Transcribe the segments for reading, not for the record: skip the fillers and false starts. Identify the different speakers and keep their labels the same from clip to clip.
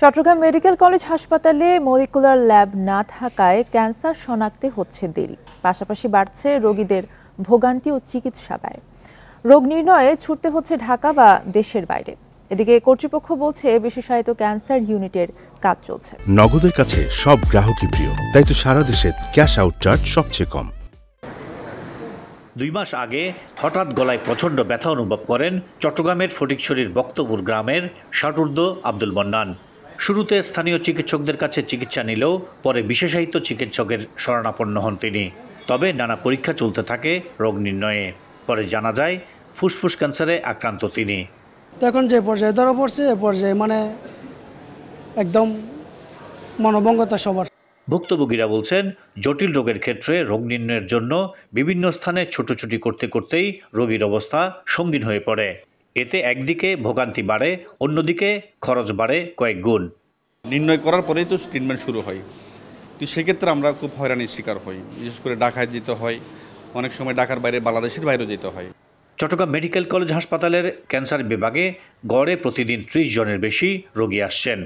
Speaker 1: Chittagong medical college হাসপাতালে molecular lab না থাকায় ক্যান্সার শনাক্তে হচ্ছে দেরি, পাশাপাশি বাড়ছে রোগীদের ভোগান্তি ও চিকিৎসা ব্যয়। রোগ নির্ণয়ে ছুটতে হচ্ছে ঢাকা বা দেশের বাইরে। এদিকে কর্তৃপক্ষ বলছে বিশেষায়িত ক্যান্সার ইউনিটের কাজ চলছে।
Speaker 2: নগদের কাছে সব গ্রাহকই প্রিয়, তাই তো সারা দেশে ক্যাশ আউট চার্জ সবচেয়ে কম।
Speaker 3: 2 মাস আগে হঠাৎ গলায় প্রচণ্ড ব্যথা অনুভব করেন চট্টগ্রামের ফটিকছড়ির বক্তপুর গ্রামের ষাটোর্ধ্ব আব্দুল মন্নান। শুরুতে স্থানীয় চিকিৎসকদের কাছে চিকিৎসা নিলেও পরে বিশেষায়িত চিকিৎসকের শরণাপন্ন হন তিনি। তবে নানা পরীক্ষা চলতে থাকে রোগ নির্ণয়ে। পরে জানা যায় ফুসফুস ক্যান্সারে আক্রান্ত তিনি।
Speaker 4: এখন যে পর্যায়ে ধরা পড়ছে এ পর্যায়ে একদম মনোভঙ্গতা সবার।
Speaker 3: ভুক্তভোগীরা বলছেন জটিল রোগের ক্ষেত্রে রোগ নির্ণয়ের জন্য বিভিন্ন স্থানে ছুটোছুটি করতে করতেই রোগীর অবস্থা সঙ্গীন হয়ে পড়ে। এতে একদিকে ভোগান্তি বাড়ে, অন্যদিকে খরচ বাড়ে কয়েক গুণ।
Speaker 5: নির্ণয় করার পরেই তো ট্রিটমেন্ট শুরু হয়, তো সেক্ষেত্রে আমরা খুব হয়রানির শিকার হই। বিশেষ করে ঢাকায় যেতে হয়, অনেক সময় ঢাকার বাইরে বাংলাদেশের বাইরেও যেতে হয়।
Speaker 3: চট্টগ্রাম মেডিকেল কলেজ হাসপাতালের ক্যান্সার বিভাগে গড়ে প্রতিদিন 30 জনের বেশি রোগী আসছেন।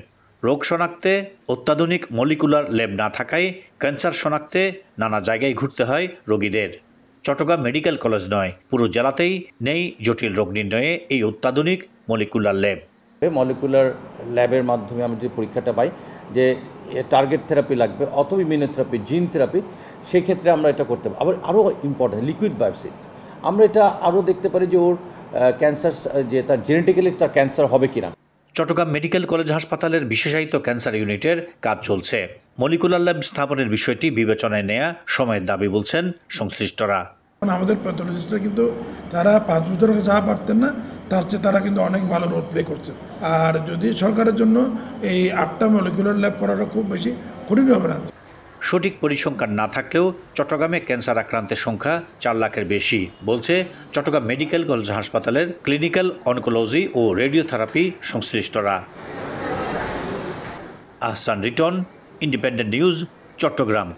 Speaker 3: রোগ শনাক্তে অত্যাধুনিক মলিকুলার ল্যাব না থাকায় ক্যান্সার শনাক্তে নানা জায়গায় ঘুরতে হয় রোগীদের। চট্টগ্রাম মেডিকেল কলেজ নয়, পুরো জেলাতেই নেই জটিল রোগ নির্ণয়ে এই অত্যাধুনিক মলিকুলার ল্যাব।
Speaker 6: মলিকুলার ল্যাবের মাধ্যমে আমরা যে পরীক্ষাটা পাই যে টার্গেট থেরাপি লাগবে অথবা ইমিউনোথেরাপি, জিন থেরাপি, সেক্ষেত্রে আমরা এটা করতে পারি। আবার আরও ইম্পর্টেন্ট লিকুইড বায়োপসি, আমরা এটা আরও দেখতে পারি যে ওর ক্যান্সার, যে তার জেনেটিক্যালি তার ক্যান্সার হবে কিনা।
Speaker 3: চট্টগ্রাম মেডিকেল কলেজ হাসপাতালের বিশেষায়িত ক্যান্সার ইউনিটের কাজ চলছে। মলিকুলার ল্যাব স্থাপনের বিষয়টি বিবেচনায় নেওয়া সময়ের দাবি বলছেন সংশ্লিষ্টরা।
Speaker 7: আমাদের প্যাথোলজিস্টরা কিন্তু তারা 5 বছর যা পারতেন না তার চেয়ে তারা কিন্তু অনেক ভালো রোল প্লে করছে। আর যদি সরকারের জন্য এই 8টা মলিকুলার ল্যাব করাটা খুব বেশি কঠিন হবে না।
Speaker 3: সঠিক পরিসংখ্যান না থাকলেও চট্টগ্রামে ক্যান্সার আক্রান্তের সংখ্যা 4 লাখের বেশি বলছে চট্টগ্রাম মেডিকেল কলেজ হাসপাতালের ক্লিনিক্যাল অনকোলজি ও রেডিওথেরাপি সংশ্লিষ্টরা। Ahsan Riton, independent news, Chittagong.